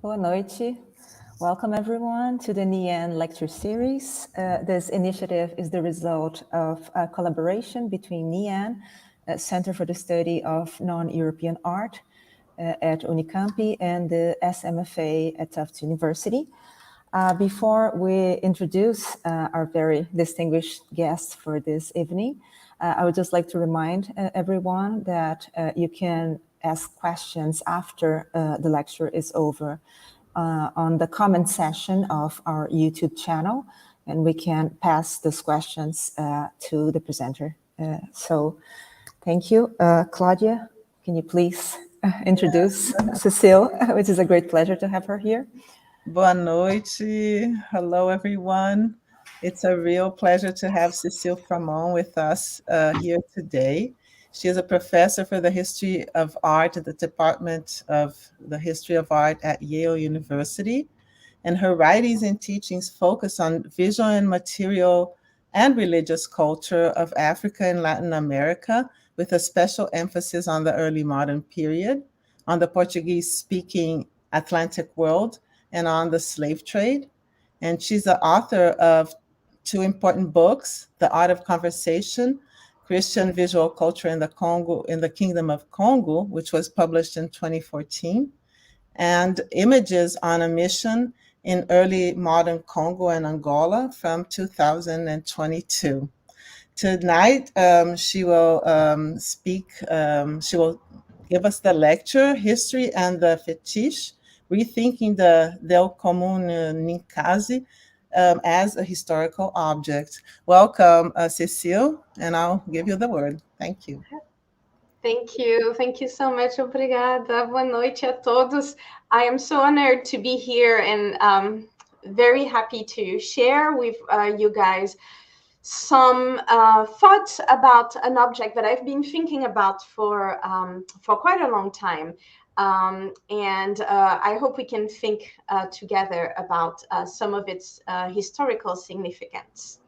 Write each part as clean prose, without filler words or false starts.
Boa noite. Welcome everyone to the NIAN lecture series. This initiative is the result of a collaboration between NIAN, Center for the Study of Non-European Art at Unicamp, and the SMFA at Tufts University. Before we introduce our very distinguished guests for this evening, I would just like to remind everyone that you can ask questions after the lecture is over on the comment section of our YouTube channel, and we can pass those questions to the presenter. So thank you. Claudia, can you please introduce Cecile, which is a great pleasure to have her here. Boa noite. Hello, everyone. It's a real pleasure to have Cecile Framon with us here today. She is a professor for the history of art at the Department of the History of Art at Yale University. And her writings and teachings focus on visual and material and religious culture of Africa and Latin America, with a special emphasis on the early modern period, on the Portuguese-speaking Atlantic world, and on the slave trade. And she's the author of two important books, The Art of Conversation, Christian Visual Culture in the Congo, in the Kingdom of Congo, which was published in 2014, and Images on a Mission in Early Modern Congo and Angola from 2022. Tonight, she will she will give us the lecture, History and the Fetish, Rethinking the Del Comum Ninkasi as a Historical Object. Welcome, Cecile, and I'll give you the word. Thank you. Thank you. Thank you so much. Obrigada. Boa noite a todos. I am so honored to be here and very happy to share with you guys some thoughts about an object that I've been thinking about for quite a long time. I hope we can think together about some of its historical significance.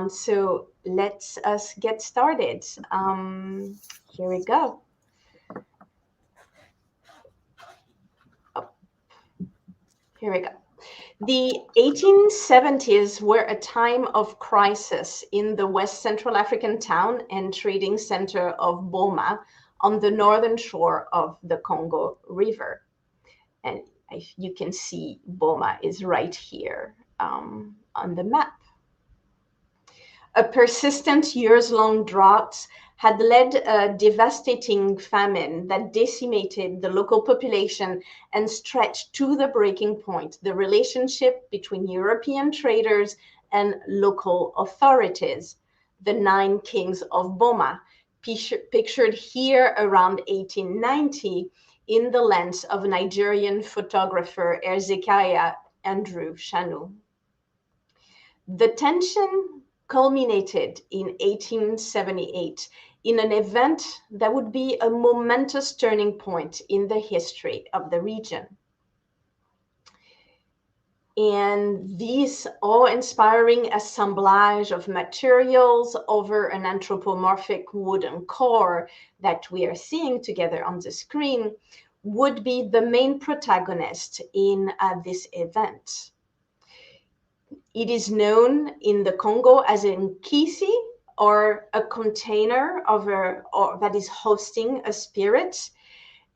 So let us get started. Here we go. Oh, here we go. The 1870s were a time of crisis in the West Central African town and trading center of Boma on the northern shore of the Congo River. And you can see Boma is right here on the map. A persistent years-long drought had led a devastating famine that decimated the local population and stretched to the breaking point the relationship between European traders and local authorities. The 9 kings of Boma, pictured here around 1890 in the lens of Nigerian photographer Hezekiah Andrew Shanu. The tension culminated in 1878 in an event that would be a momentous turning point in the history of the region. And this awe-inspiring assemblage of materials over an anthropomorphic wooden core that we are seeing together on the screen would be the main protagonist in this event. It is known in the Congo as a nkisi, or a container that is hosting a spirit,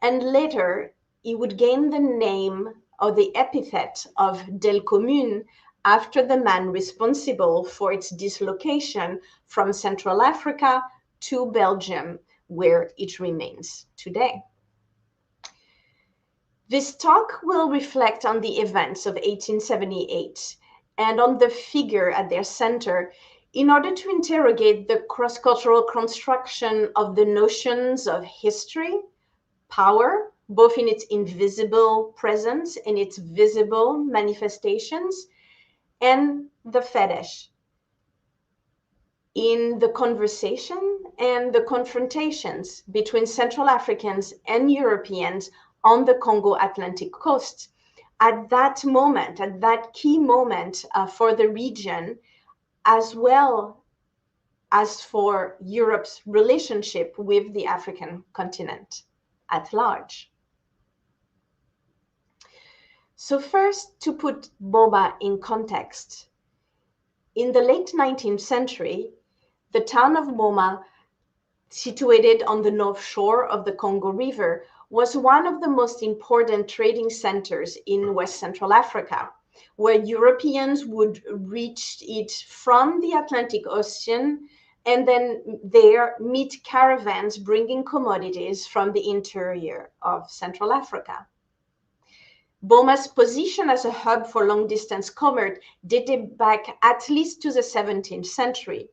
and later it would gain the name or the epithet of Del Commun after the man responsible for its dislocation from Central Africa to Belgium, where it remains today. This talk will reflect on the events of 1878 and on the figure at their center in order to interrogate the cross-cultural construction of the notions of history, power, both in its invisible presence and its visible manifestations, and the fetish, in the conversation and the confrontations between Central Africans and Europeans on the Congo Atlantic coast at that moment, at that key moment for the region, as well as for Europe's relationship with the African continent at large. So first, to put Boma in context, in the late 19th century, the town of Boma, situated on the north shore of the Congo River, was one of the most important trading centers in West Central Africa, where Europeans would reach it from the Atlantic Ocean and then there meet caravans bringing commodities from the interior of Central Africa. Boma's position as a hub for long-distance commerce dated back at least to the 17th century.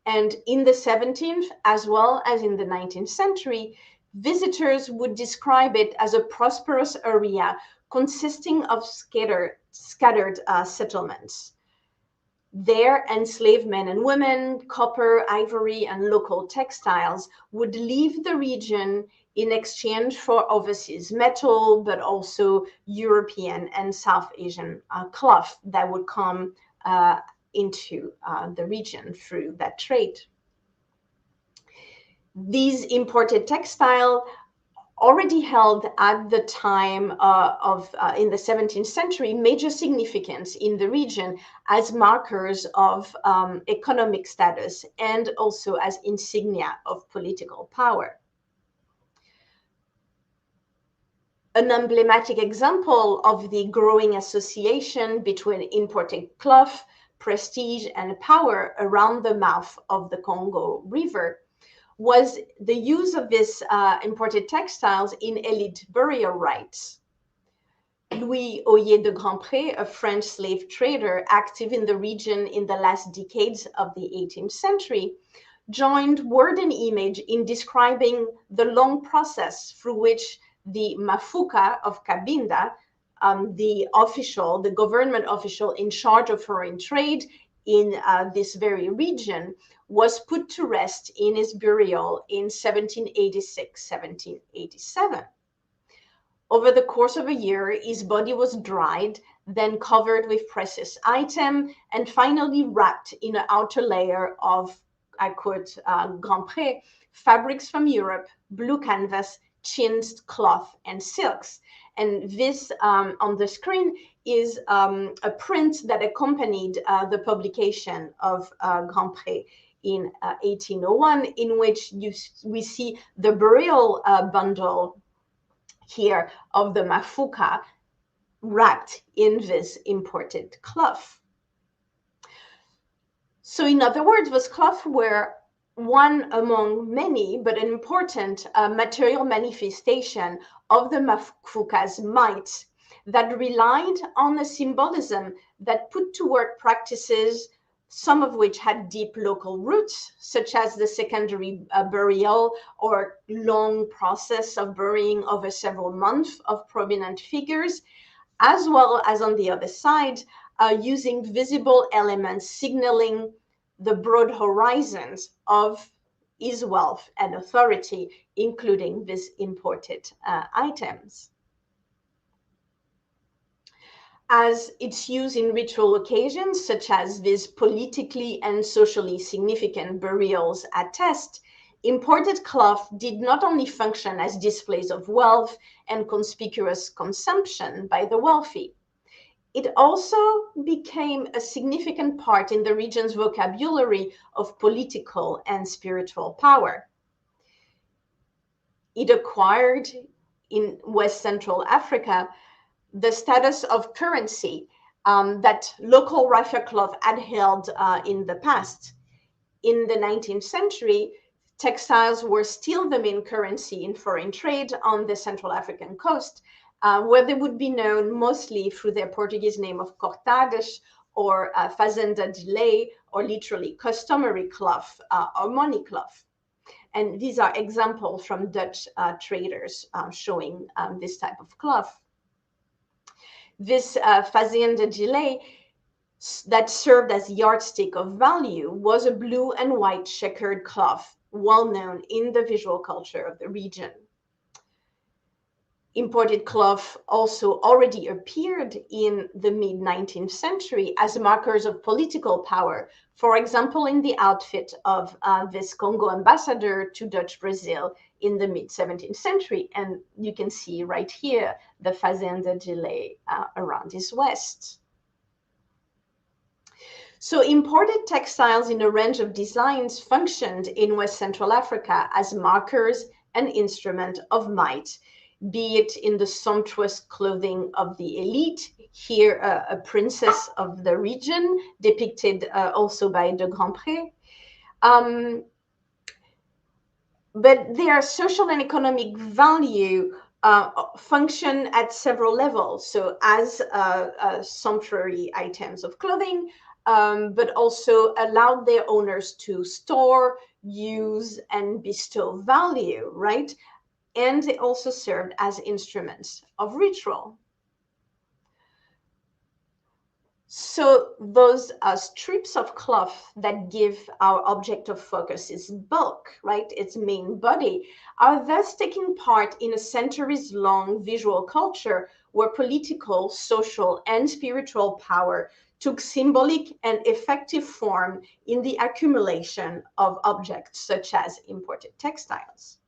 And in the 17th, as well as in the 19th century, visitors would describe it as a prosperous area consisting of scattered settlements. There, enslaved men and women, copper, ivory, and local textiles would leave the region in exchange for overseas metal, but also European and South Asian cloth that would come into the region through that trade. These imported textiles already held at the time in the 17th century major significance in the region as markers of economic status and also as insignia of political power. An emblematic example of the growing association between imported cloth, prestige, and power around the mouth of the Congo River was the use of these imported textiles in elite burial rites. Louis Oyer de Grandpré, a French slave trader active in the region in the last decades of the 18th century, joined word and image in describing the long process through which the Mafuka of Cabinda, the government official in charge of foreign trade in this very region, was put to rest in his burial in 1786-1787. Over the course of a year, his body was dried, then covered with precious items, and finally wrapped in an outer layer of, I quote Grandpré, fabrics from Europe, blue canvas, chintz, cloth, and silks. And this on the screen is a print that accompanied the publication of Grandpré in 1801, in which we see the burial bundle here of the Mafuka wrapped in this imported cloth. So in other words, those cloths were one among many, but an important material manifestation of the Mafuka's might that relied on a symbolism that put to work practices, some of which had deep local roots, such as the secondary burial or long process of burying over several months of prominent figures, as well as on the other side, using visible elements signaling the broad horizons of his wealth and authority, including these imported items. As its use in ritual occasions, such as these politically and socially significant burials attest, imported cloth did not only function as displays of wealth and conspicuous consumption by the wealthy. It also became a significant part in the region's vocabulary of political and spiritual power. It acquired in West Central Africa the status of currency that local raffia cloth had held in the past. In the 19th century, textiles were still the main currency in foreign trade on the Central African coast, where they would be known mostly through their Portuguese name of cortadas or fazenda de lei, or literally customary cloth or money cloth. And these are examples from Dutch traders showing this type of cloth. This fazenda de lei that served as yardstick of value was a blue and white checkered cloth, well known in the visual culture of the region. Imported cloth also already appeared in the mid-19th century as markers of political power, for example, in the outfit of this Congo ambassador to Dutch Brazil in the mid-17th century. And you can see right here the Fazenda gilet around his waist. So imported textiles in a range of designs functioned in West Central Africa as markers and instrument of might, be it in the sumptuous clothing of the elite, here a princess of the region, depicted also by de Grandpré. But their social and economic value function at several levels. So as sumptuary items of clothing, but also allowed their owners to store, use, and bestow value, right? And they also served as instruments of ritual. So those strips of cloth that give our object of focus its bulk, right, its main body, are thus taking part in a centuries-long visual culture where political, social, and spiritual power took symbolic and effective form in the accumulation of objects such as imported textiles.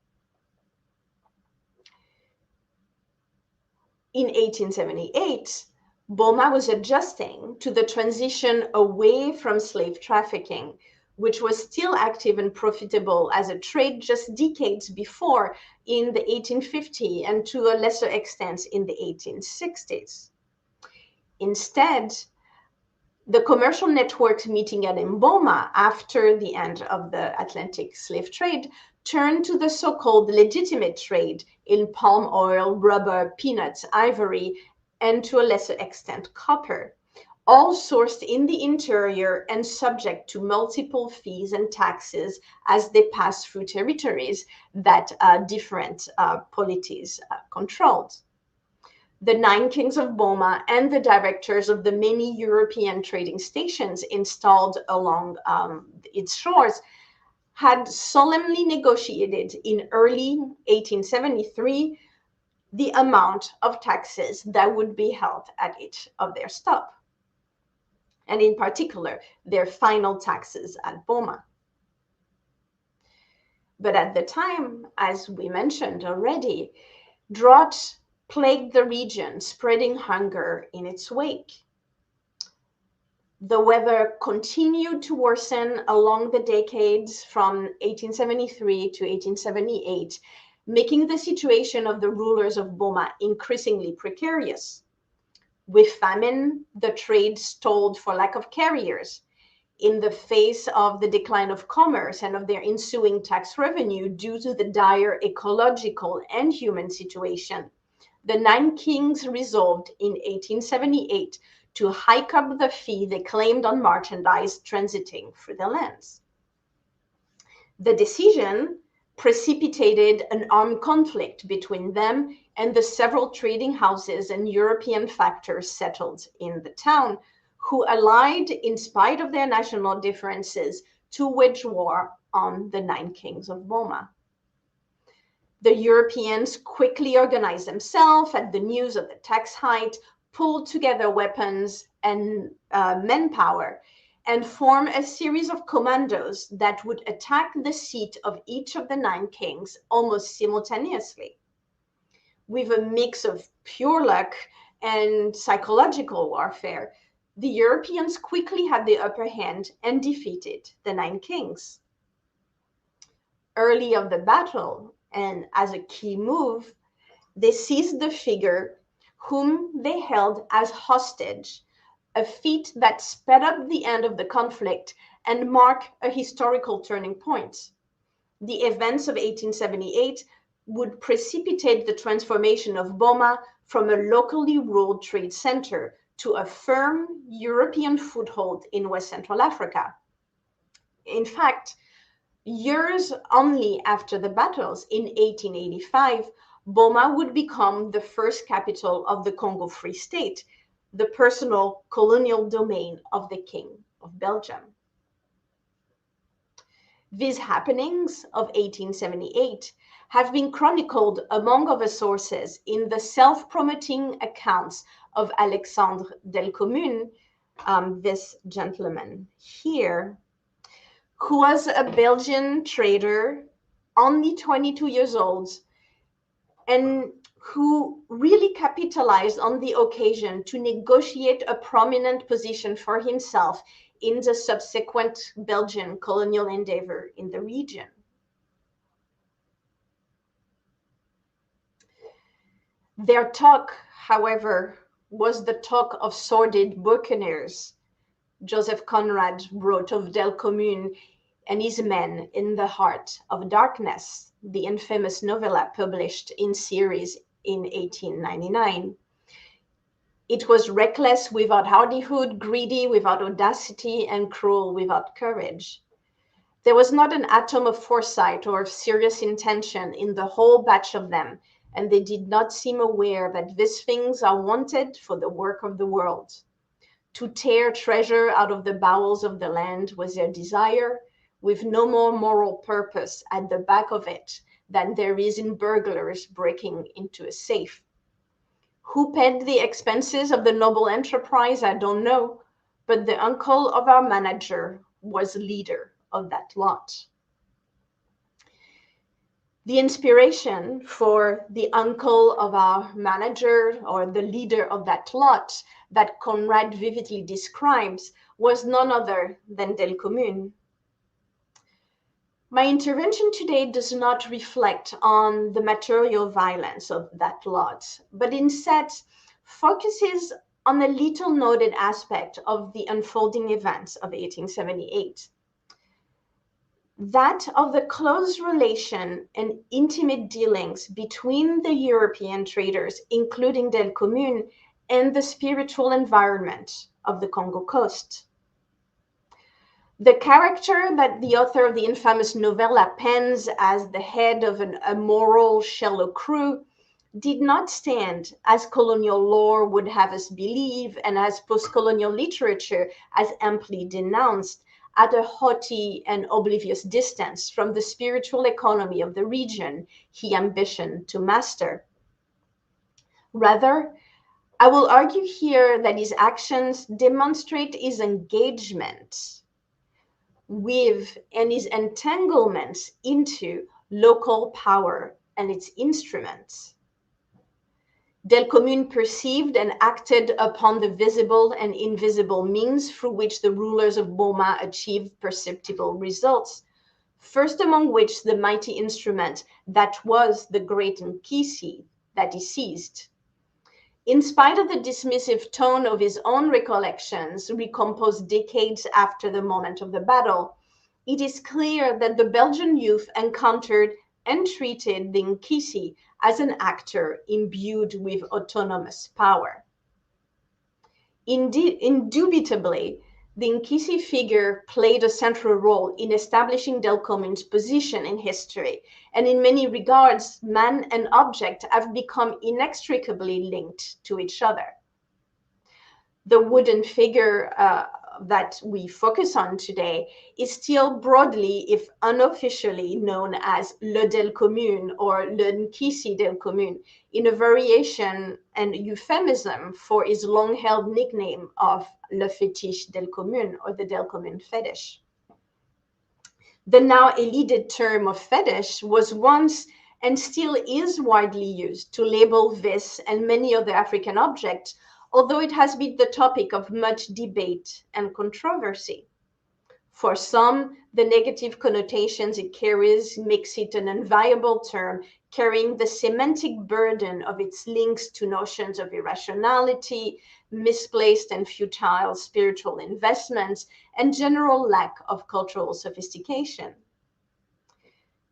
In 1878, Boma was adjusting to the transition away from slave trafficking, which was still active and profitable as a trade just decades before in the 1850s and to a lesser extent in the 1860s. Instead, the commercial networks meeting at Mboma after the end of the Atlantic slave trade turned to the so-called legitimate trade in palm oil, rubber, peanuts, ivory, and to a lesser extent copper, all sourced in the interior and subject to multiple fees and taxes as they pass through territories that different polities controlled. The 9 kings of Boma and the directors of the many European trading stations installed along its shores had solemnly negotiated in early 1873 the amount of taxes that would be held at each of their stop, and in particular, their final taxes at Boma. But at the time, as we mentioned already, drought plagued the region, spreading hunger in its wake. The weather continued to worsen along the decades from 1873 to 1878, making the situation of the rulers of Boma increasingly precarious. With famine, the trade stalled for lack of carriers. In the face of the decline of commerce and of their ensuing tax revenue due to the dire ecological and human situation, the 9 kings resolved in 1878 to hike up the fee they claimed on merchandise transiting through the lands. The decision precipitated an armed conflict between them and the several trading houses and European factors settled in the town, who allied in spite of their national differences to wage war on the 9 kings of Boma. The Europeans quickly organized themselves at the news of the tax hike, pulled together weapons and manpower, and formed a series of commandos that would attack the seat of each of the 9 kings almost simultaneously. With a mix of pure luck and psychological warfare, the Europeans quickly had the upper hand and defeated the 9 kings. Early of the battle, and as a key move, they seized the figure whom they held as hostage, a feat that sped up the end of the conflict and marked a historical turning point. The events of 1878 would precipitate the transformation of Boma from a locally ruled trade center to a firm European foothold in West Central Africa. In fact, years only after the battles, in 1885, Boma would become the first capital of the Congo Free State, the personal colonial domain of the King of Belgium. These happenings of 1878 have been chronicled, among other sources, in the self-promoting accounts of Alexandre Delcommune, this gentleman here, who was a Belgian trader, only 22 years old, and who really capitalized on the occasion to negotiate a prominent position for himself in the subsequent Belgian colonial endeavor in the region. Their talk, however, was the talk of sordid buccaneers. Joseph Conrad wrote of Delcommune and his men in the Heart of Darkness, the infamous novella published in series in 1899. It was reckless without hardihood, greedy without audacity, and cruel without courage. There was not an atom of foresight or of serious intention in the whole batch of them, and they did not seem aware that these things are wanted for the work of the world. To tear treasure out of the bowels of the land was their desire, with no more moral purpose at the back of it than there is in burglars breaking into a safe. Who paid the expenses of the noble enterprise, I don't know, but the uncle of our manager was leader of that lot. The inspiration for the uncle of our manager, or the leader of that lot, that Conrad vividly describes was none other than Delcommune. My intervention today does not reflect on the material violence of that lot, but instead focuses on a little noted aspect of the unfolding events of 1878. That of the close relation and intimate dealings between the European traders, including Delcommune, and the spiritual environment of the Congo coast. The character that the author of the infamous novella pens as the head of a moral shallow crew did not stand, as colonial lore would have us believe, and as post-colonial literature has amply denounced, at a haughty and oblivious distance from the spiritual economy of the region he ambitioned to master. Rather, I will argue here that his actions demonstrate his engagement with and his entanglements into local power and its instruments. Delcommune perceived and acted upon the visible and invisible means through which the rulers of Boma achieved perceptible results, first among which the mighty instrument that was the great Nkisi that he seized. In spite of the dismissive tone of his own recollections, recomposed decades after the moment of the battle, it is clear that the Belgian youth encountered and treated the Nkisi as an actor imbued with autonomous power. Indeed, indubitably, the Nkisi figure played a central role in establishing Delcommune's position in history, and in many regards, man and object have become inextricably linked to each other. The wooden figure that we focus on today is still broadly, if unofficially, known as Le Delcommune or Le Nkisi Delcommune, in a variation and euphemism for his long-held nickname of Le Fétiche Delcommune, or the Delcommune fetish. The now elided term of fetish was once and still is widely used to label this and many other African objects, although it has been the topic of much debate and controversy. For some, the negative connotations it carries makes it an inviolable term, carrying the semantic burden of its links to notions of irrationality, misplaced and futile spiritual investments, and general lack of cultural sophistication.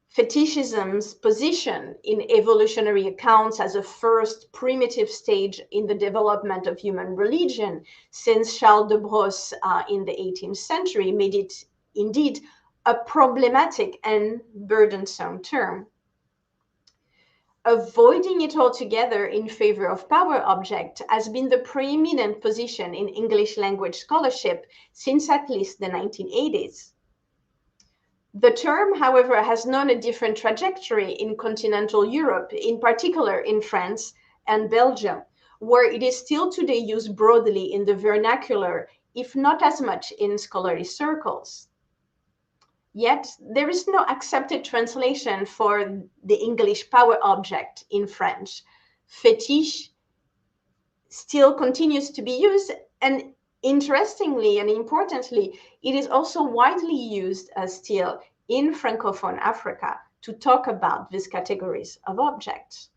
Fetishism's position in evolutionary accounts as a first primitive stage in the development of human religion since Charles de Brosse in the 18th century made it indeed a problematic and burdensome term. Avoiding it altogether in favor of power object has been the preeminent position in English language scholarship since at least the 1980s. The term, however, has known a different trajectory in continental Europe, in particular in France and Belgium, where it is still today used broadly in the vernacular, if not as much in scholarly circles. Yet, there is no accepted translation for the English power object in French. Fétiche still continues to be used, and interestingly and importantly, it is also widely used still in Francophone Africa to talk about these categories of objects.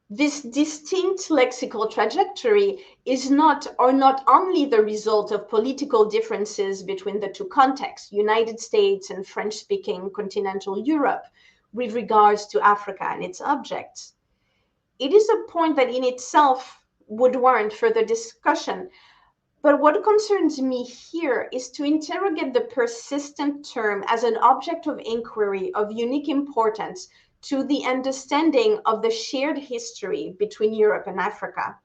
This distinct lexical trajectory is not only the result of political differences between the two contexts, United States and French-speaking continental Europe, with regards to Africa and its objects. It is a point that in itself would warrant further discussion. But what concerns me here is to interrogate the persistent term as an object of inquiry of unique importance to the understanding of the shared history between Europe and Africa.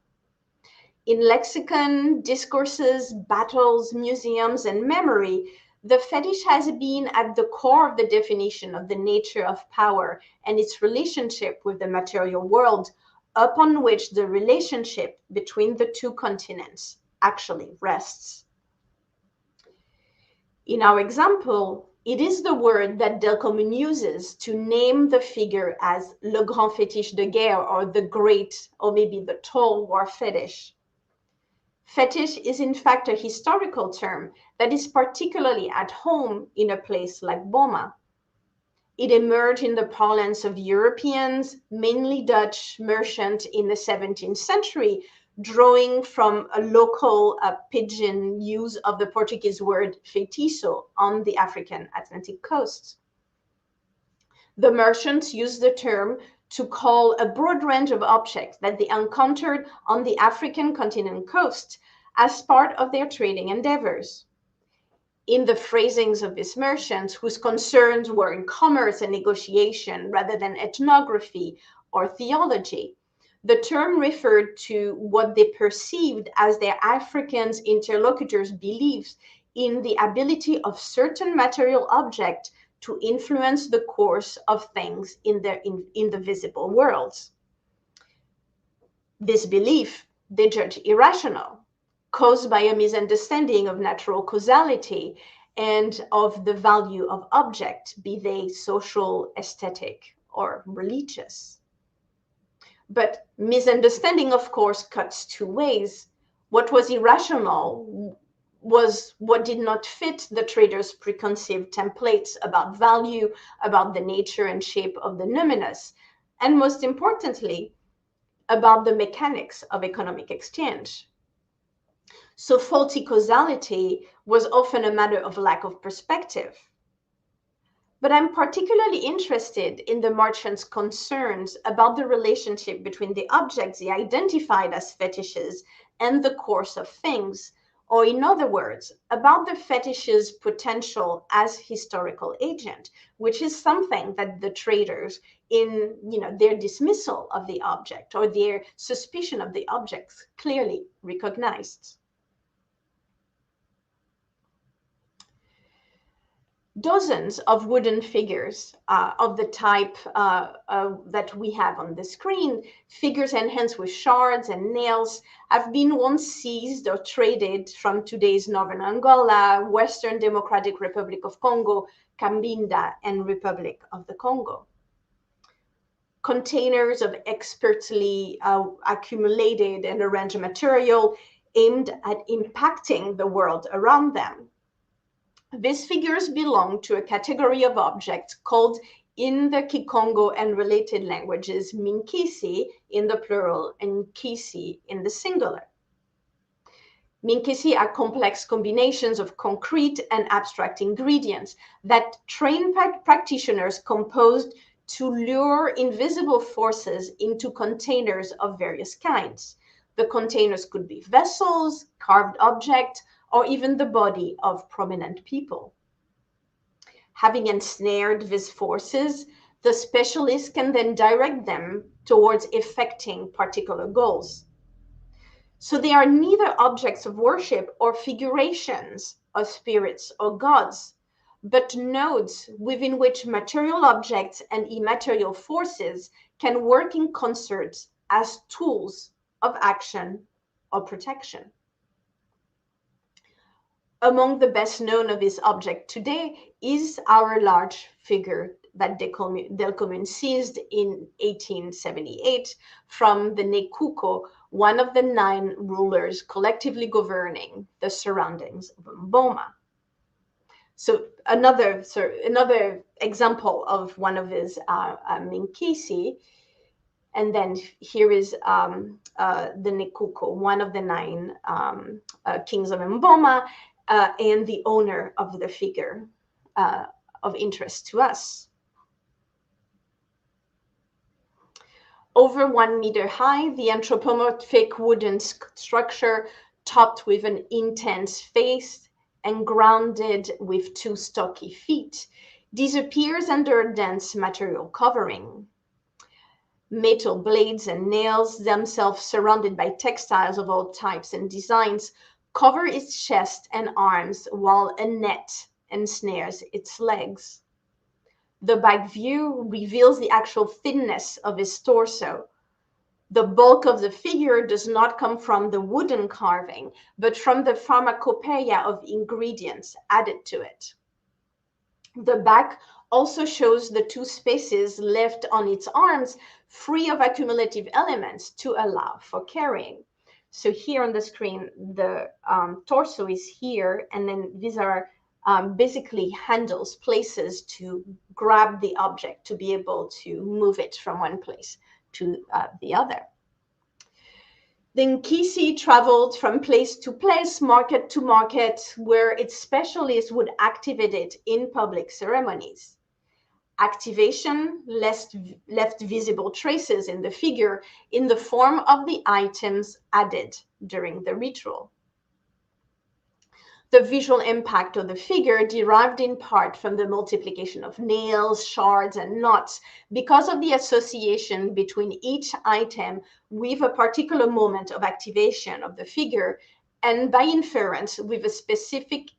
In lexicon, discourses, battles, museums, and memory, the fetish has been at the core of the definition of the nature of power and its relationship with the material world, upon which the relationship between the two continents actually rests. In our example, it is the word that Delcommune uses to name the figure as le grand fétiche de guerre, or the great, or maybe the tall war fetish. Fetish is in fact a historical term that is particularly at home in a place like Boma. It emerged in the parlance of Europeans, mainly Dutch merchants in the 17th century, drawing from a local pidgin use of the Portuguese word feitiço on the African Atlantic coast. The merchants used the term to call a broad range of objects that they encountered on the African continent coast as part of their trading endeavors. In the phrasings of these merchants, whose concerns were in commerce and negotiation rather than ethnography or theology, the term referred to what they perceived as their African interlocutors' beliefs in the ability of certain material objects to influence the course of things in the visible worlds. This belief they judge irrational, caused by a misunderstanding of natural causality and of the value of objects, be they social, aesthetic, or religious. But misunderstanding, of course, cuts two ways. What was irrational was what did not fit the traders' preconceived templates about value, about the nature and shape of the numinous, and most importantly, about the mechanics of economic exchange. So faulty causality was often a matter of lack of perspective. But I'm particularly interested in the merchants' concerns about the relationship between the objects they identified as fetishes and the course of things, or in other words, about the fetish's potential as historical agent, which is something that the traders, in their dismissal of the object or their suspicion of the objects, clearly recognized. Dozens of wooden figures of the type that we have on the screen, figures enhanced with shards and nails, have been once seized or traded from today's northern Angola, Western Democratic Republic of Congo, Cabinda, and Republic of the Congo. Containers of expertly accumulated and arranged material aimed at impacting the world around them. These figures belong to a category of objects called in the Kikongo and related languages Minkisi in the plural and Kisi in the singular. Minkisi are complex combinations of concrete and abstract ingredients that trained practitioners composed to lure invisible forces into containers of various kinds. The containers could be vessels, carved objects, or even the body of prominent people. Having ensnared these forces, the specialist can then direct them towards effecting particular goals. So they are neither objects of worship or figurations of spirits or gods, but nodes within which material objects and immaterial forces can work in concert as tools of action or protection. Among the best known of this object today is our large figure that Delcommune seized in 1878 from the Nekuko, one of the 9 rulers collectively governing the surroundings of Mboma. So another example of one of his Minkisi. And then here is the Nekuko, one of the 9 kings of Mboma, and the owner of the figure of interest to us. Over 1 meter high, the anthropomorphic wooden structure, topped with an intense face and grounded with 2 stocky feet, disappears under a dense material covering. Metal blades and nails, themselves surrounded by textiles of all types and designs, cover its chest and arms, while a net ensnares its legs. The back view reveals the actual thinness of his torso. The bulk of the figure does not come from the wooden carving, but from the pharmacopoeia of ingredients added to it. The back also shows the 2 spaces left on its arms, free of accumulative elements to allow for carrying. So here on the screen, the torso is here, and then these are basically handles, places to grab the object, to be able to move it from one place to the other. The Nkisi traveled from place to place, market to market, where its specialists would activate it in public ceremonies. Activation left visible traces in the figure in the form of the items added during the ritual. The visual impact of the figure derived in part from the multiplication of nails, shards, and knots because of the association between each item with a particular moment of activation of the figure, and by inference with a specific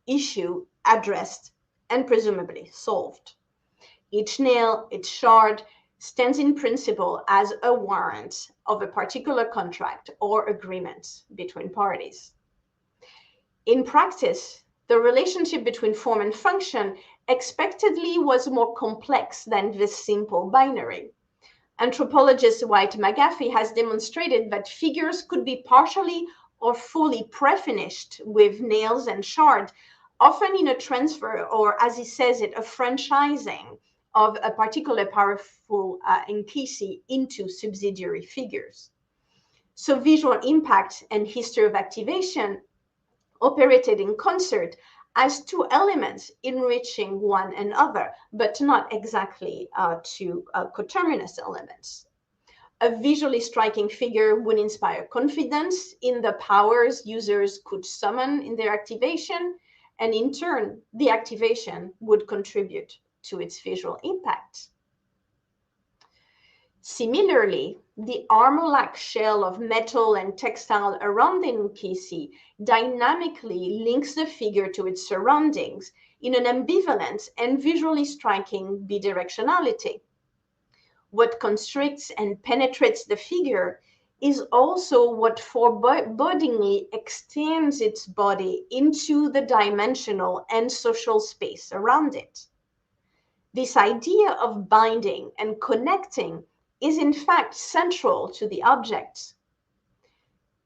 issue addressed and presumably solved. Each nail, each shard, stands in principle as a warrant of a particular contract or agreement between parties. In practice, the relationship between form and function expectedly was more complex than this simple binary. Anthropologist White McGaffey has demonstrated that figures could be partially or fully prefinished with nails and shard, often in a transfer, or as he says it, a franchising of a particular powerful Nkisi into subsidiary figures. So visual impact and history of activation operated in concert as 2 elements enriching one another, but not exactly 2 coterminous elements. A visually striking figure would inspire confidence in the powers users could summon in their activation, and in turn, the activation would contribute to its visual impact. Similarly, the armor-like shell of metal and textile around the Nkisi dynamically links the figure to its surroundings in an ambivalent and visually striking bidirectionality. What constricts and penetrates the figure is also what forebodingly extends its body into the dimensional and social space around it. This idea of binding and connecting is in fact central to the object.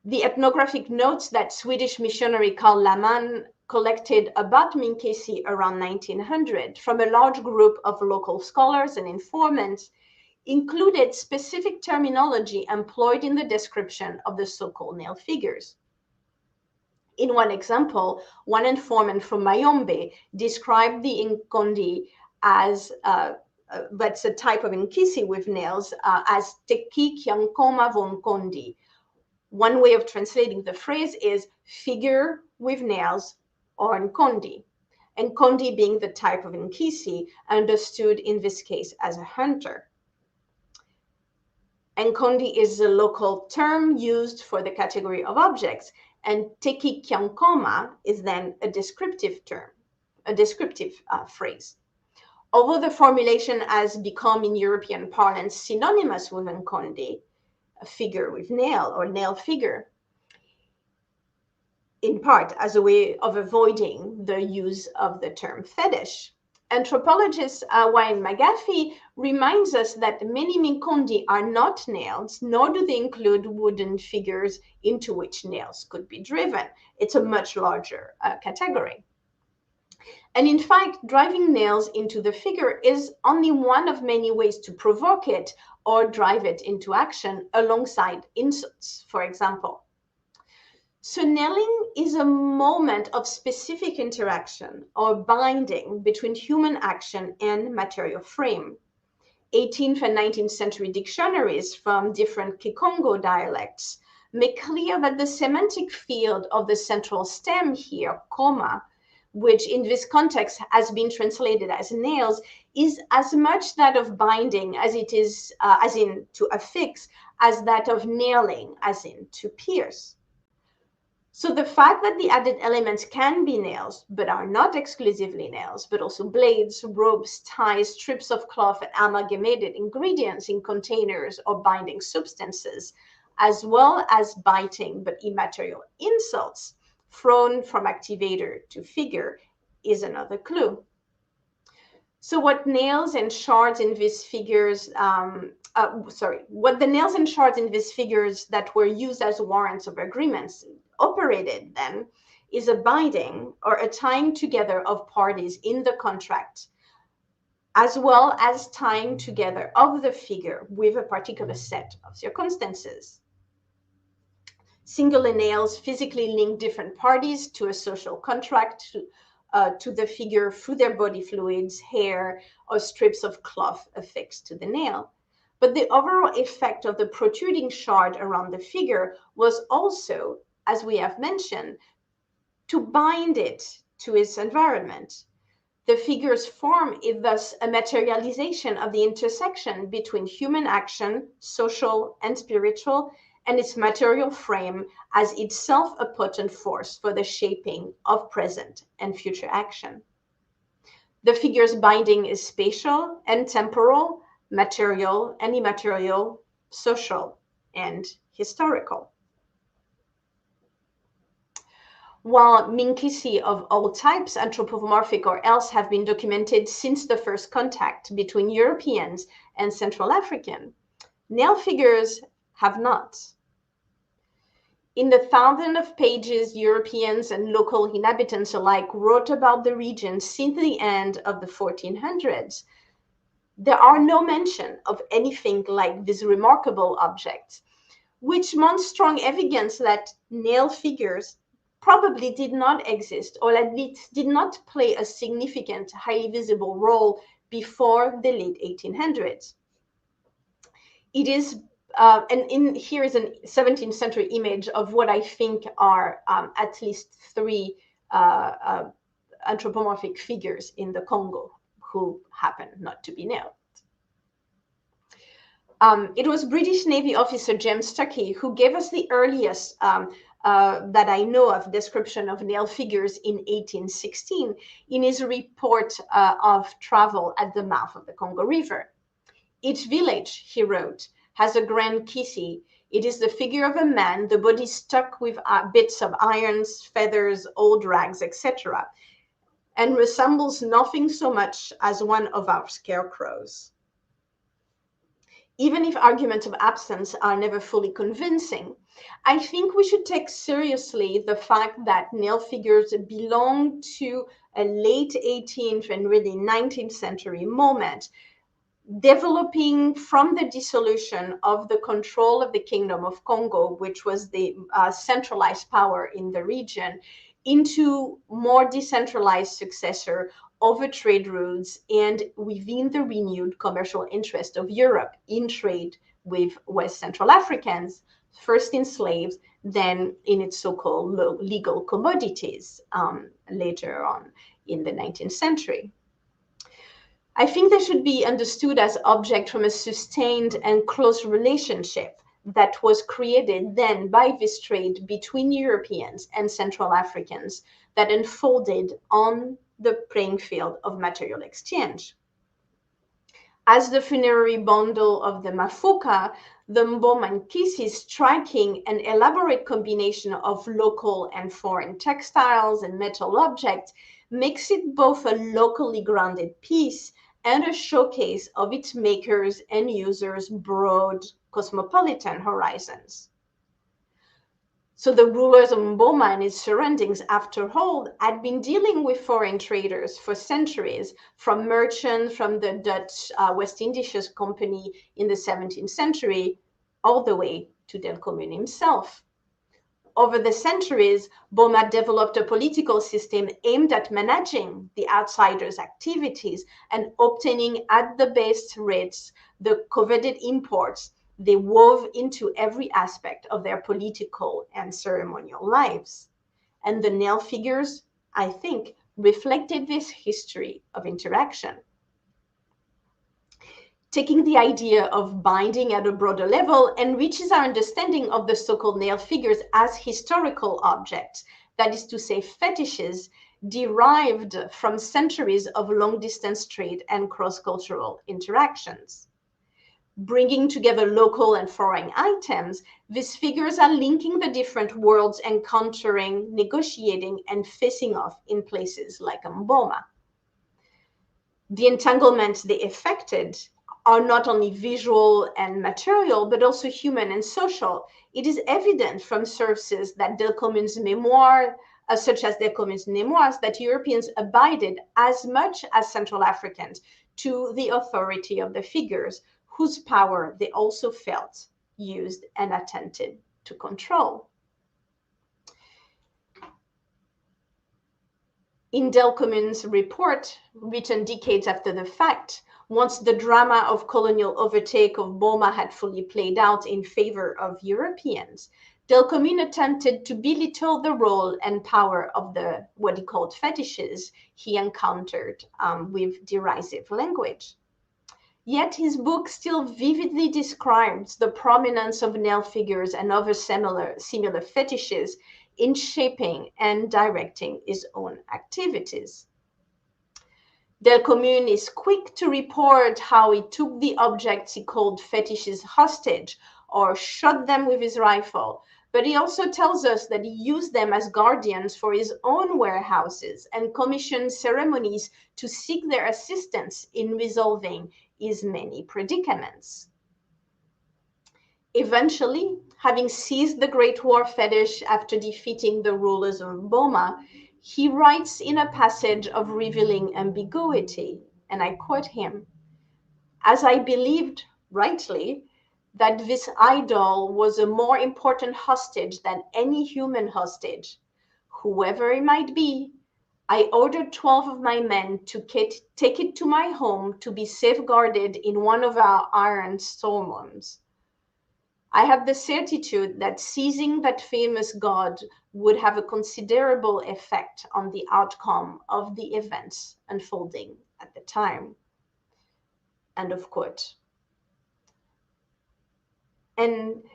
The ethnographic notes that Swedish missionary Carl Laman collected about Minkisi around 1900 from a large group of local scholars and informants included specific terminology employed in the description of the so-called nail figures. In one example, one informant from Mayombe described the Nkondi as that's a type of Nkisi with nails, as Teki Kyankoma von Kondi. One way of translating the phrase is figure with nails or Nkondi. Nkondi being the type of Nkisi, understood in this case as a hunter. Nkondi is a local term used for the category of objects, and Teki Kyankoma is then a descriptive term, a descriptive phrase. Although the formulation has become in European parlance synonymous with nkonde, a figure with nail or nail figure, in part as a way of avoiding the use of the term fetish. Anthropologist Wayne McGaffey reminds us that many nkonde are not nails, nor do they include wooden figures into which nails could be driven. It's a much larger category. And in fact, driving nails into the figure is only one of many ways to provoke it or drive it into action alongside insults, for example. So nailing is a moment of specific interaction or binding between human action and material frame. 18th and 19th century dictionaries from different Kikongo dialects make clear that the semantic field of the central stem here, koma, which in this context has been translated as nails, is as much that of binding as it is, as in to affix, as that of nailing, as in to pierce. So the fact that the added elements can be nails, but are not exclusively nails, but also blades, ropes, ties, strips of cloth, and amalgamated ingredients in containers or binding substances, as well as biting but immaterial insults thrown from activator to figure, is another clue. So what nails and shards in these figures, what the nails and shards in these figures that were used as warrants of agreements operated then is a binding or a tying together of parties in the contract, as well as tying together of the figure with a particular set of circumstances. Singular nails physically link different parties to a social contract, to the figure through their body fluids, hair, or strips of cloth affixed to the nail. But the overall effect of the protruding shard around the figure was also, as we have mentioned, to bind it to its environment. The figure's form is thus a materialization of the intersection between human action, social and spiritual, and its material frame as itself a potent force for the shaping of present and future action. The figure's binding is spatial and temporal, material and immaterial, social and historical. While minkisi of all types, anthropomorphic or else, have been documented since the first contact between Europeans and Central African, nail figures have not. In the thousands of pages Europeans and local inhabitants alike wrote about the region since the end of the 1400s, there are no mention of anything like these remarkable objects, which mounts strong evidence that nail figures probably did not exist, or at least did not play a significant, highly visible role before the late 1800s. It is here is a 17th century image of what I think are at least three anthropomorphic figures in the Congo who happen not to be nailed. It was British Navy officer James Stuckey who gave us the earliest that I know of description of nail figures in 1816 in his report of travel at the mouth of the Congo River. Each village, he wrote, has a grand kisi. It is the figure of a man, the body stuck with bits of irons, feathers, old rags, etc., and resembles nothing so much as one of our scarecrows. Even if arguments of absence are never fully convincing, I think we should take seriously the fact that nail figures belong to a late 18th and really 19th century moment, developing from the dissolution of the control of the Kingdom of Congo, which was the centralized power in the region, into more decentralized successor over trade routes and within the renewed commercial interest of Europe in trade with West Central Africans, first in slaves, then in its so-called legal commodities later on in the 19th century. I think they should be understood as object from a sustained and close relationship that was created then by this trade between Europeans and Central Africans that unfolded on the playing field of material exchange. As the funerary bundle of the Mafuka, the Mboma Nkisi's striking an elaborate combination of local and foreign textiles and metal objects makes it both a locally grounded piece and a showcase of its makers' and users' broad cosmopolitan horizons. So the rulers of Mboma and its surroundings, after all, had been dealing with foreign traders for centuries, from merchants from the Dutch West Indies Company in the 17th century, all the way to Delcommune himself. Over the centuries, Boma developed a political system aimed at managing the outsiders' activities and obtaining at the best rates the coveted imports they wove into every aspect of their political and ceremonial lives. And the nail figures, I think, reflected this history of interaction. Taking the idea of binding at a broader level enriches our understanding of the so-called nail figures as historical objects, that is to say, fetishes derived from centuries of long-distance trade and cross-cultural interactions. Bringing together local and foreign items, these figures are linking the different worlds, encountering, negotiating, and facing off in places like Mboma. The entanglements they effected are not only visual and material, but also human and social. It is evident from sources that Delcommune's memoir, such as Delcommune's memoirs, that Europeans abided as much as Central Africans to the authority of the figures, whose power they also felt, used, and attempted to control. In Delcommune's report, written decades after the fact, once the drama of colonial overtake of Boma had fully played out in favor of Europeans, Delcommune attempted to belittle the role and power of the what he called fetishes he encountered with derisive language. Yet his book still vividly describes the prominence of nail figures and other similar fetishes in shaping and directing his own activities. Delcommune is quick to report how he took the objects he called fetishes hostage or shot them with his rifle, but he also tells us that he used them as guardians for his own warehouses and commissioned ceremonies to seek their assistance in resolving his many predicaments. Eventually, having seized the Great War fetish after defeating the rulers of Boma, he writes in a passage of revealing ambiguity, and I quote him, "As I believed, rightly, that this idol was a more important hostage than any human hostage, whoever it might be, I ordered 12 of my men to take it to my home to be safeguarded in one of our iron storerooms. I have the certitude that seizing that famous god would have a considerable effect on the outcome of the events unfolding at the time." End of quote. And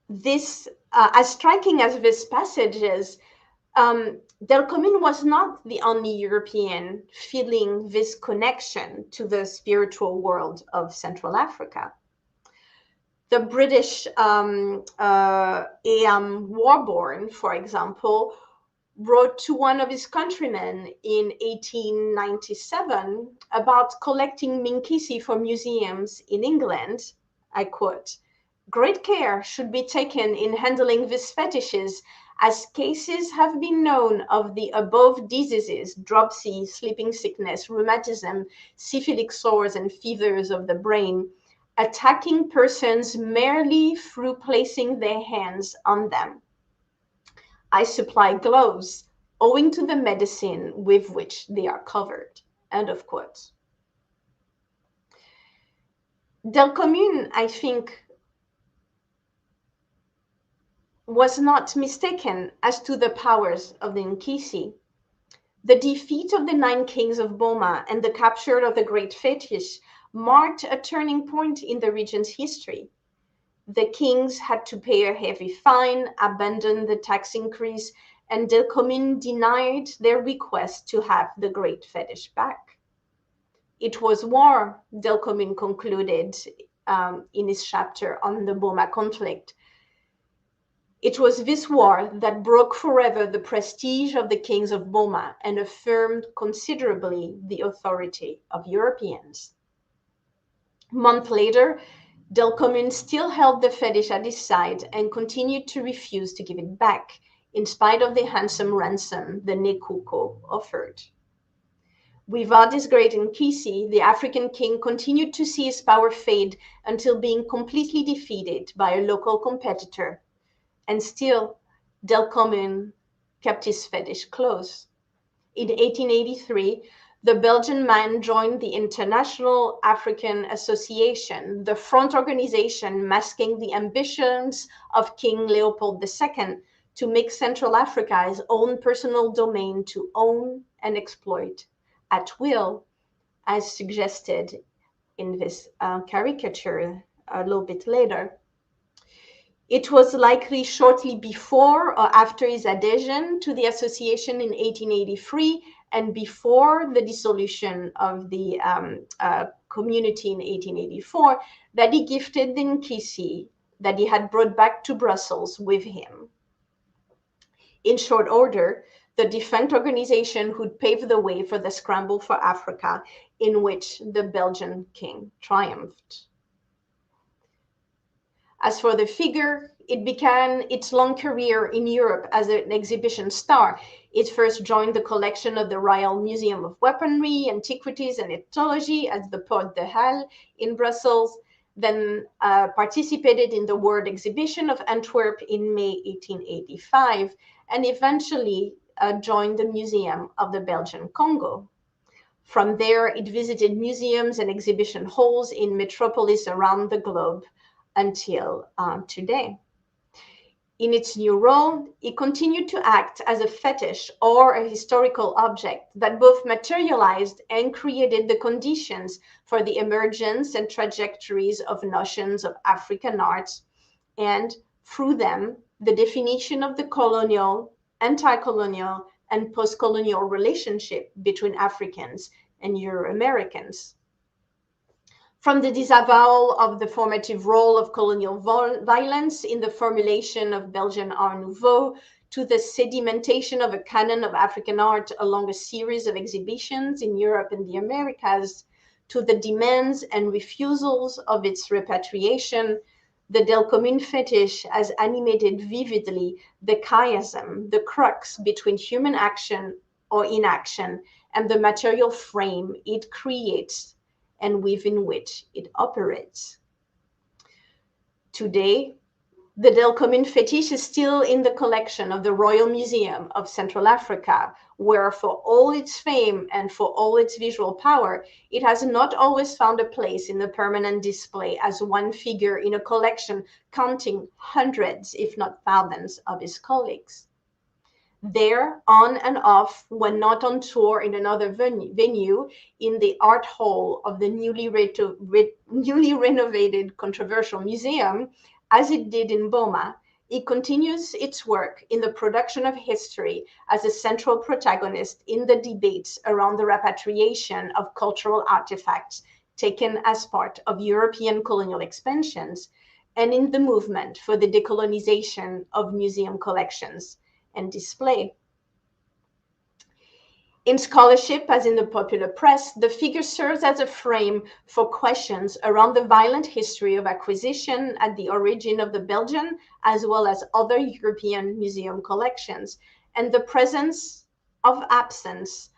this, as striking as this passage is, Delcommune was not the only European feeling this connection to the spiritual world of Central Africa. The British A.M. Warborn, for example, wrote to one of his countrymen in 1897 about collecting Minkisi for museums in England. I quote, "Great care should be taken in handling these fetishes, as cases have been known of the above diseases, dropsy, sleeping sickness, rheumatism, syphilitic sores, and fevers of the brain, attacking persons merely through placing their hands on them. I supply gloves owing to the medicine with which they are covered." End of quote. Delcommune, I think, was not mistaken as to the powers of the Nkisi. The defeat of the 9 kings of Boma and the capture of the Great Fetish marked a turning point in the region's history. The kings had to pay a heavy fine, abandon the tax increase, and Delcommune denied their request to have the great fetish back. It was war, Delcommune concluded in his chapter on the Boma conflict. It was this war that broke forever the prestige of the kings of Boma and affirmed considerably the authority of Europeans. A month later, Delcommune still held the fetish at his side and continued to refuse to give it back, in spite of the handsome ransom the Nekuko offered. Without this great Nkisi, the African king continued to see his power fade until being completely defeated by a local competitor. And still, Delcommune kept his fetish close. In 1883, the Belgian man joined the International African Association, the front organization masking the ambitions of King Leopold II to make Central Africa his own personal domain to own and exploit at will, as suggested in this caricature a little bit later. It was likely shortly before or after his adhesion to the association in 1883 and before the dissolution of the community in 1884 that he gifted the Nkisi that he had brought back to Brussels with him. In short order, the defunct organization who'd paved the way for the scramble for Africa in which the Belgian king triumphed. As for the figure, it began its long career in Europe as an exhibition star. It first joined the collection of the Royal Museum of Weaponry, Antiquities and Ethnology at the Porte de Halle in Brussels, then participated in the World Exhibition of Antwerp in May 1885, and eventually joined the Museum of the Belgian Congo. From there, it visited museums and exhibition halls in metropolis around the globe until today. In its new role, it continued to act as a fetish or a historical object that both materialized and created the conditions for the emergence and trajectories of notions of African art, and through them, the definition of the colonial, anti-colonial, and post-colonial relationship between Africans and Euro-Americans. From the disavowal of the formative role of colonial violence in the formulation of Belgian Art Nouveau, to the sedimentation of a canon of African art along a series of exhibitions in Europe and the Americas, to the demands and refusals of its repatriation, the Delcommune fetish has animated vividly the chiasm, the crux between human action or inaction, and the material frame it creates and within which it operates. Today, the Delcommune fetish is still in the collection of the Royal Museum of Central Africa, where for all its fame and for all its visual power, it has not always found a place in the permanent display as one figure in a collection counting hundreds, if not thousands, of his colleagues. There, on and off, when not on tour in another venue, in the art hall of the newly renovated Controversial Museum, as it did in Boma, it continues its work in the production of history as a central protagonist in the debates around the repatriation of cultural artifacts taken as part of European colonial expansions, and in the movement for the decolonization of museum collections and display. In scholarship, as in the popular press, the figure serves as a frame for questions around the violent history of acquisition at the origin of the Belgian, as well as other European museum collections, and the presence of absence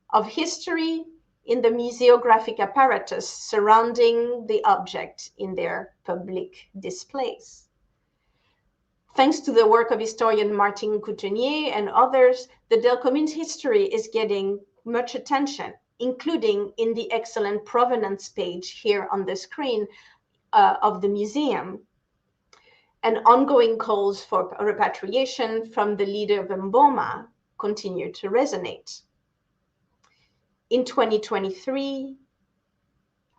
of history in the museographic apparatus surrounding the object in their public displays. Thanks to the work of historian Martin Coutenier and others, the Delcommune's history is getting much attention, including in the excellent provenance page here on the screen of the museum. And ongoing calls for repatriation from the leader of Mboma continue to resonate. In 2023,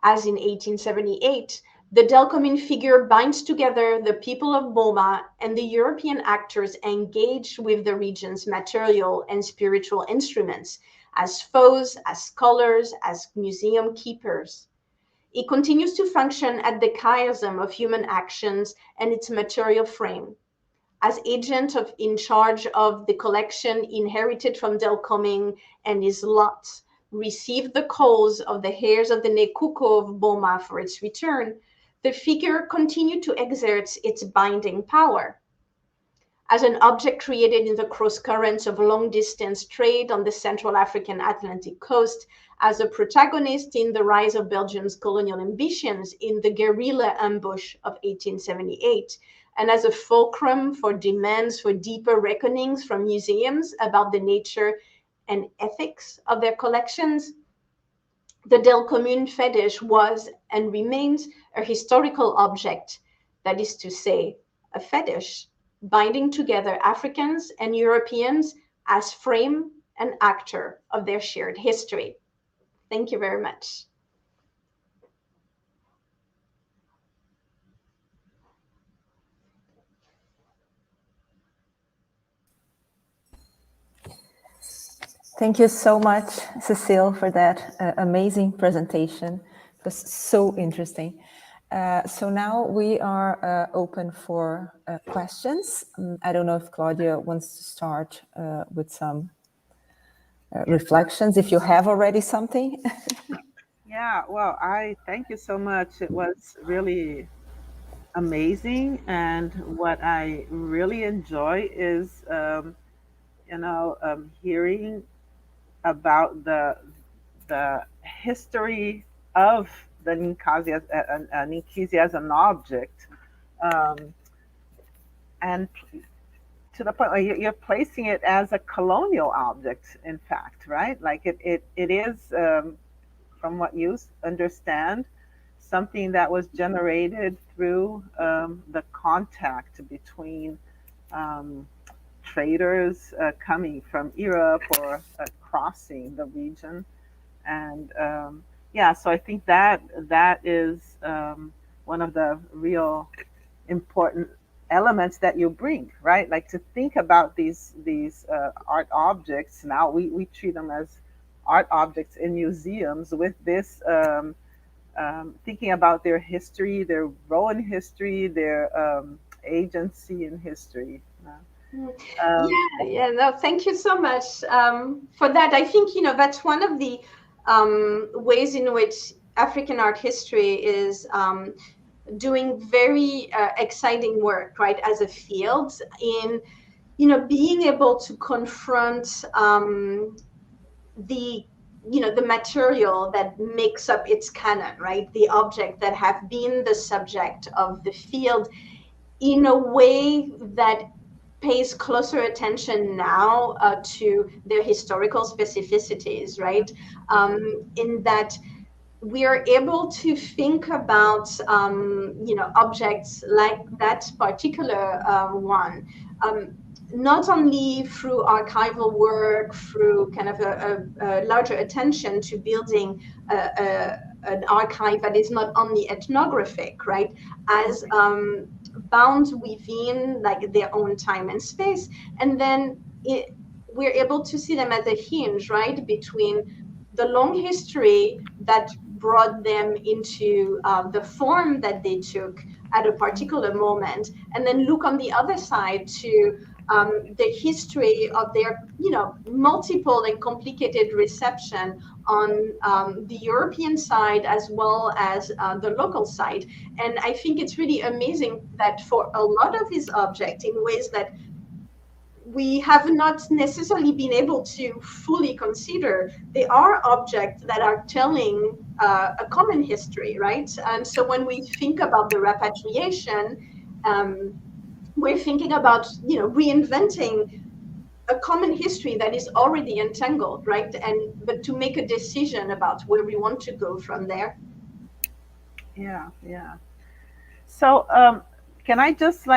as in 1878, The Delcommune figure binds together the people of Boma and the European actors engaged with the region's material and spiritual instruments as foes, as scholars, as museum keepers. It continues to function at the chiasm of human actions and its material frame. As agent in charge of the collection inherited from Delcommune and his lot, received the calls of the heirs of the Nekuko of Boma for its return, the figure continued to exert its binding power. As an object created in the cross currents of long-distance trade on the Central African Atlantic coast, as a protagonist in the rise of Belgium's colonial ambitions in the guerrilla ambush of 1878, and as a fulcrum for demands for deeper reckonings from museums about the nature and ethics of their collections, the Delcommune fetish was and remains a historical object, that is to say, a fetish, binding together Africans and Europeans as frame and actor of their shared history. Thank you very much. Thank you so much, Cecile, for that amazing presentation. It was so interesting. So now we are open for questions. I don't know if Claudia wants to start with some reflections, if you have already something. Yeah, well, I thank you so much. It was really amazing. And what I really enjoy is, hearing about the history of the Ninkasi as an object, and to the point where you're placing it as a colonial object, in fact, right? Like it is, from what you understand, something that was generated through the contact between traders coming from Europe or crossing the region. And so I think that is one of the real important elements that you bring, right? Like to think about these art objects. Now we treat them as art objects in museums with this thinking about their history, their role in history, their agency in history. No, thank you so much for that. I think, that's one of the ways in which African art history is doing very exciting work, right, as a field in, being able to confront the material that makes up its canon, right, the object that have been the subject of the field in a way that pays closer attention now to their historical specificities, right? In that we are able to think about, objects like that particular one, not only through archival work, through kind of a larger attention to building an archive that is not only ethnographic, right, as bound within like their own time and space, and then we're able to see them as a hinge, right, between the long history that brought them into the form that they took at a particular moment, and then look on the other side to the history of their, multiple and complicated reception on the European side as well as the local side. And I think it's really amazing that for a lot of these objects, in ways that we have not necessarily been able to fully consider, they are objects that are telling a common history, right? And so when we think about the repatriation, we're thinking about, reinventing a common history that is already entangled, right? But to make a decision about where we want to go from there. Yeah. So can I just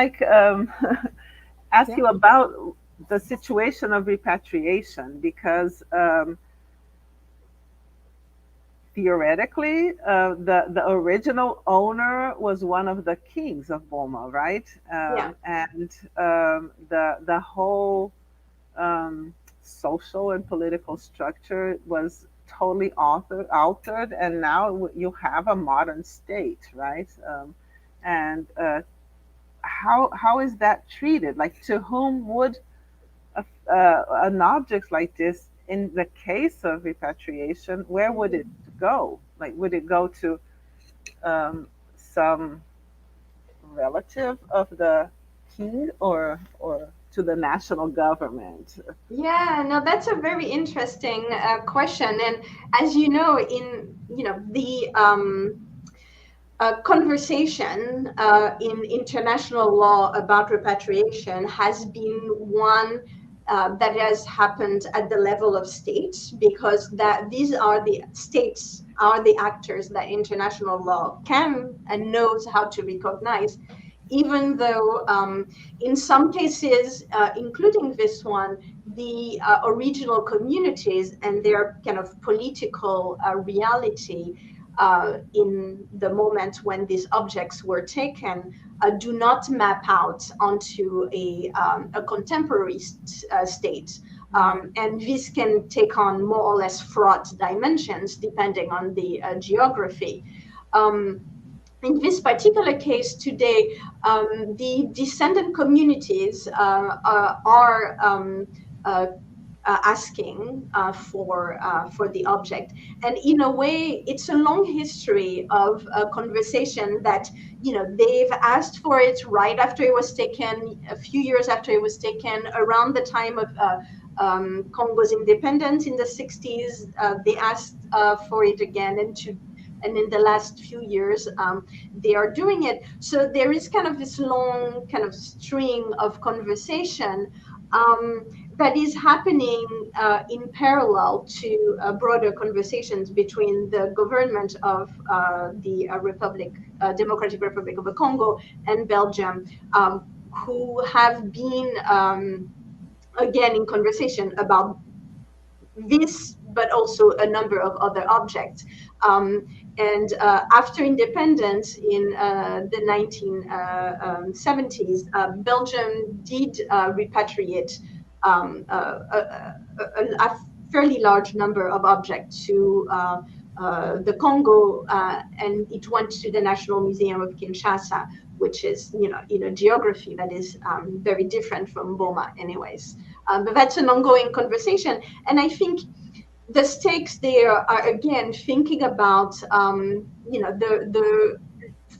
ask you about the situation of repatriation? Because theoretically, the original owner was one of the kings of Boma, right? And the whole social and political structure was totally altered, and now you have a modern state, right? And how is that treated? Like, to whom would an object like this, in the case of repatriation, where would it go? Like, would it go to some relative of the king, or to the national government? Yeah, no, that's a very interesting question. And as you know, in the conversation in international law about repatriation has been one that has happened at the level of states, because these are the states are the actors that international law can and knows how to recognize, even though in some cases, including this one, the original communities and their kind of political reality in the moment when these objects were taken do not map out onto a contemporary state. And this can take on more or less fraught dimensions depending on the geography. In this particular case today, the descendant communities are asking for the object, and in a way, it's a long history of a conversation that they've asked for it right after it was taken, a few years after it was taken, around the time of Congo's independence in the 60s. They asked for it again, and in the last few years, they are doing it. So there is kind of this long kind of string of conversation that is happening in parallel to broader conversations between the government of the Democratic Republic of the Congo and Belgium, who have been, again, in conversation about this, but also a number of other objects. And after independence in the 1970s, Belgium did repatriate a fairly large number of objects to the Congo, and it went to the National Museum of Kinshasa, which is, in a geography that is very different from Boma anyways. But that's an ongoing conversation. And I think the stakes there are, again, thinking about, the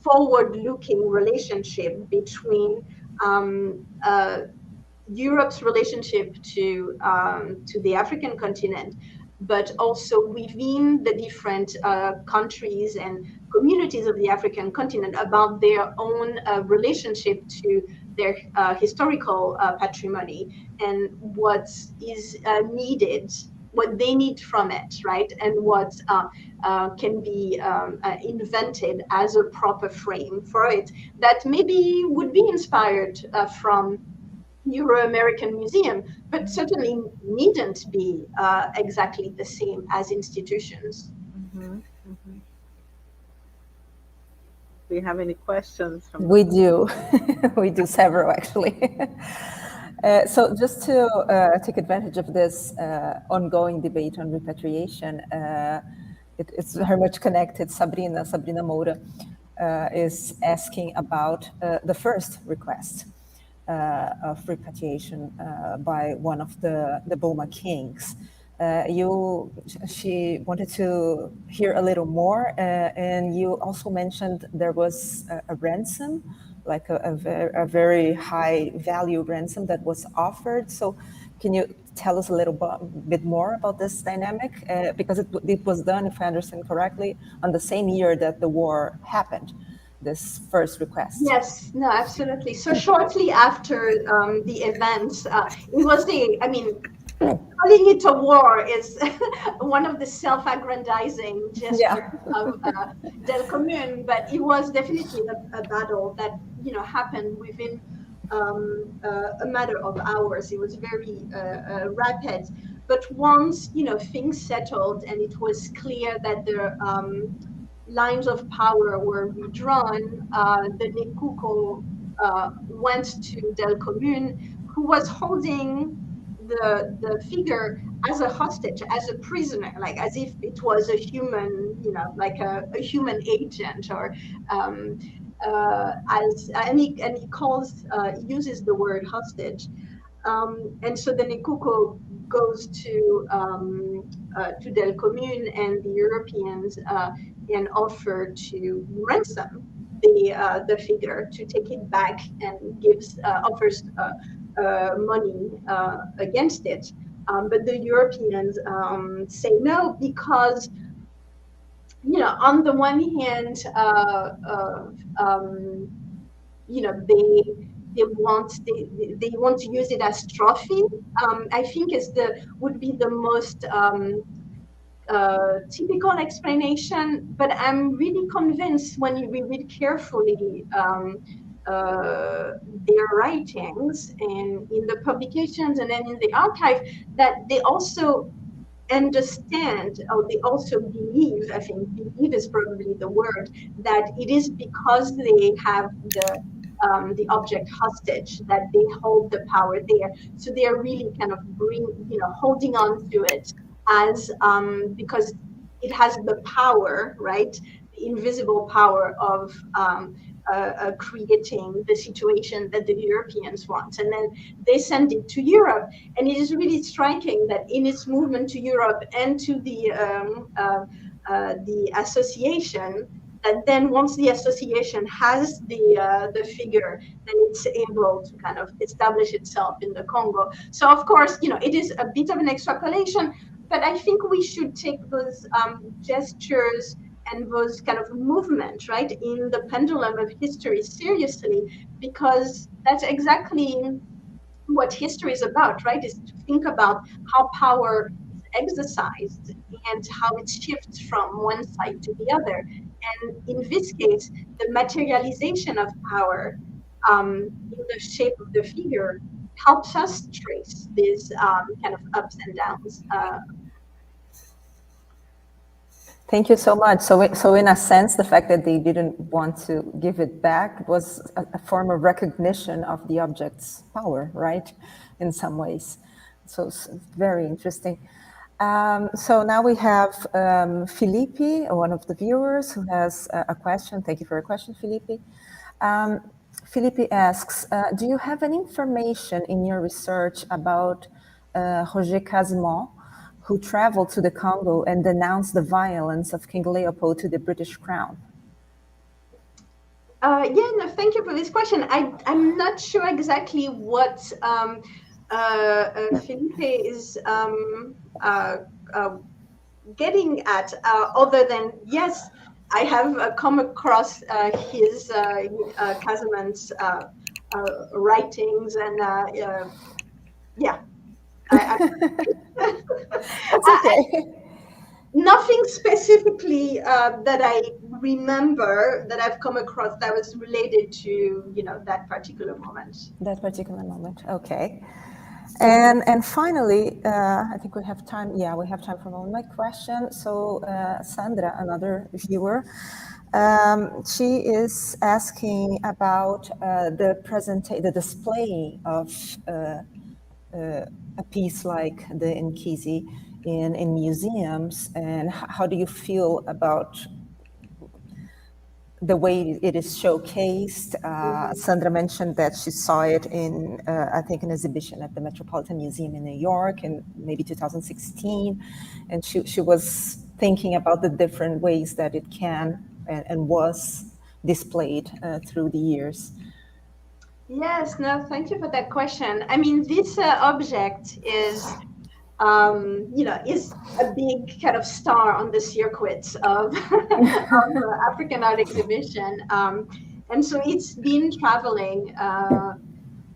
forward-looking relationship between Europe's relationship to the African continent, but also within the different countries and communities of the African continent, about their own relationship to their historical patrimony and what is needed, what they need from it, right? And what can be invented as a proper frame for it that maybe would be inspired from Euro-American Museum, but certainly needn't be exactly the same as institutions. Mm-hmm. Mm-hmm. Do you have any questions? We do. We do several, actually. So just to take advantage of this ongoing debate on repatriation, it's very much connected. Sabrina Moura is asking about the first request of repatriation by one of the Boma kings. She wanted to hear a little more, and you also mentioned there was a ransom, like a very high value ransom that was offered. So can you tell us a little bit more about this dynamic? Because it was done, if I understand correctly, on the same year that the war happened, this first request. Yes, no, absolutely. So shortly after the events, it was calling it a war is one of the self-aggrandizing gestures of Del Commune, but it was definitely a battle that happened within a matter of hours. It was very rapid. But once, things settled and it was clear that the lines of power were redrawn, the Nekuko went to Del Comune, who was holding the figure as a hostage, as a prisoner, like as if it was a human, like a human agent, or and he uses the word hostage. And so the Nekuko goes to Del Comune and the Europeans and offer to ransom the figure, to take it back, and offers money against it. But the Europeans say no, because on the one hand, they want to use it as trophy. I think would be the most typical explanation, but I'm really convinced when we read carefully their writings and in the publications and then in the archive, that they also understand, or they also believe, I think believe is probably the word, that it is because they have the object hostage that they hold the power there. So they are really kind of holding on to it as because it has the power, right? The invisible power of creating the situation that the Europeans want. And then they send it to Europe. And it is really striking that in its movement to Europe and to the association, that then once the association has the figure, then it's able to kind of establish itself in the Congo. So of course, it is a bit of an extrapolation, but I think we should take those gestures and those kind of movement, right, in the pendulum of history seriously, because that's exactly what history is about, right? Is to think about how power is exercised and how it shifts from one side to the other. And in this case, the materialization of power in the shape of the figure helps us trace these kind of ups and downs. Thank you so much. So in a sense, the fact that they didn't want to give it back was a form of recognition of the object's power, right? In some ways. So it's very interesting. So now we have Felipe, one of the viewers, who has a question. Thank you for your question, Felipe. Felipe asks, do you have any information in your research about Roger Casimont, who traveled to the Congo and denounced the violence of King Leopold to the British Crown? Thank you for this question. I'm not sure exactly what Felipe is getting at, other than, yes, I have come across his Casimont's writings, and yeah. That's okay. Nothing specifically that I remember that I've come across that was related to that particular moment. That particular moment, okay. And finally, I think we have time. Yeah, we have time for one more question. So Sandra, another viewer, she is asking about the display of a piece like the Nkisi in museums, and how do you feel about the way it is showcased? Sandra mentioned that she saw it in, I think, an exhibition at the Metropolitan Museum in New York in maybe 2016, and she was thinking about the different ways that it can and was displayed through the years. Yes, no, thank you for that question. I mean, this object is, is a big kind of star on the circuit of African art exhibition. And so it's been traveling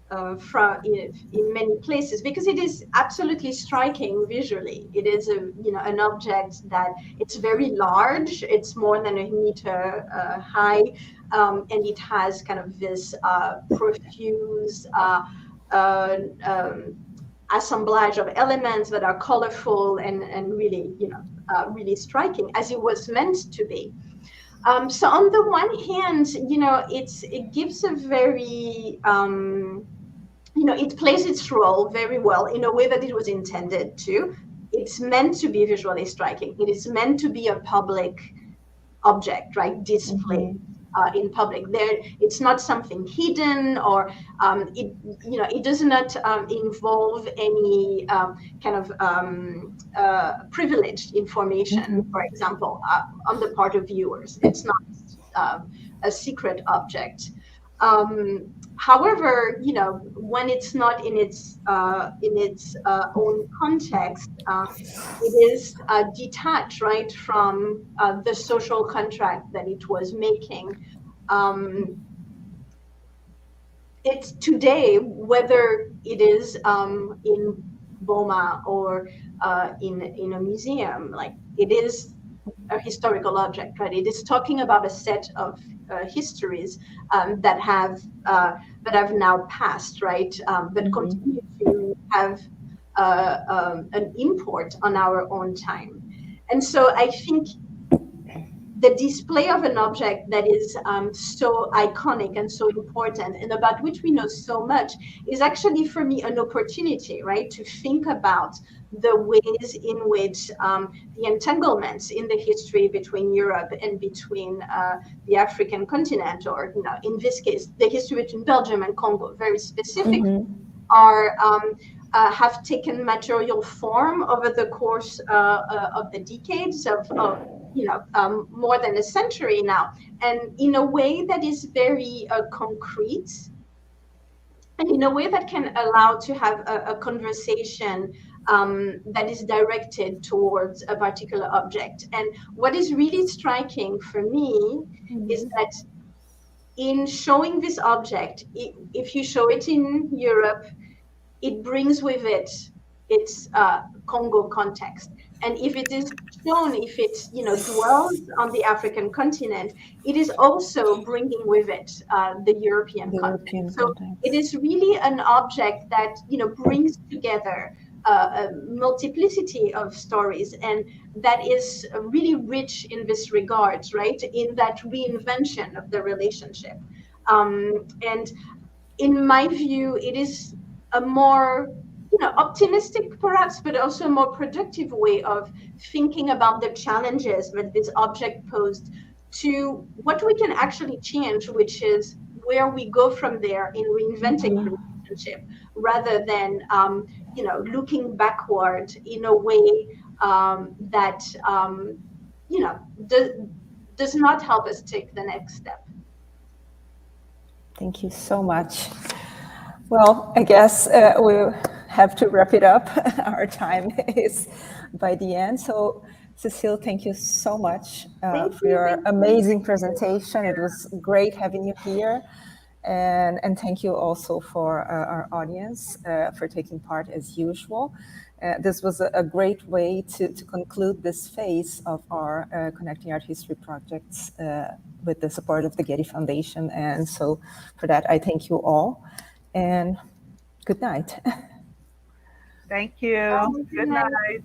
in many places, because it is absolutely striking visually. It is an object that it's very large. It's more than a meter high, and it has kind of this profuse assemblage of elements that are colorful and really, really striking, as it was meant to be. So on the one hand, it gives a very, it plays its role very well in a way that it was intended to. It's meant to be visually striking. It is meant to be a public object, right? Display in public. It's not something hidden, or it does not involve any kind of privileged information, for example, on the part of viewers. It's not a secret object. However, when it's not in its own context, it is detached, right, from the social contract that it was making. It's today, whether it is in BOMA or in a museum, like it is a historical object, right? It is talking about a set of histories that have now passed, right? But continue to have an import on our own time. And so I think the display of an object that is so iconic and so important, and about which we know so much, is actually for me an opportunity, right, to think about the ways in which the entanglements in the history between Europe and between the African continent, or in this case, the history between Belgium and Congo, very specifically, are have taken material form over the course of the decades of more than a century now, and in a way that is very concrete, and in a way that can allow to have a conversation that is directed towards a particular object. And what is really striking for me is that in showing this object, if you show it in Europe, it brings with it its Congo context. And if it is shown, if it dwells on the African continent, it is also bringing with it the European context. So it is really an object that brings together a multiplicity of stories, and that is really rich in this regard, right? In that reinvention of the relationship. And in my view, it is a more optimistic perhaps, but also a more productive way of thinking about the challenges that this object posed to what we can actually change, which is where we go from there in reinventing the relationship, rather than looking backward in a way that does not help us take the next step. Thank you so much. Well, I guess we'll have to wrap it up. Our time is by the end. So, Cécile, thank you so much for your amazing presentation. It was great having you here. And thank you also for our audience for taking part as usual. This was a great way to conclude this phase of our Connecting Art History projects with the support of the Getty Foundation. And so for that, I thank you all. And good night. Thank you. Good night.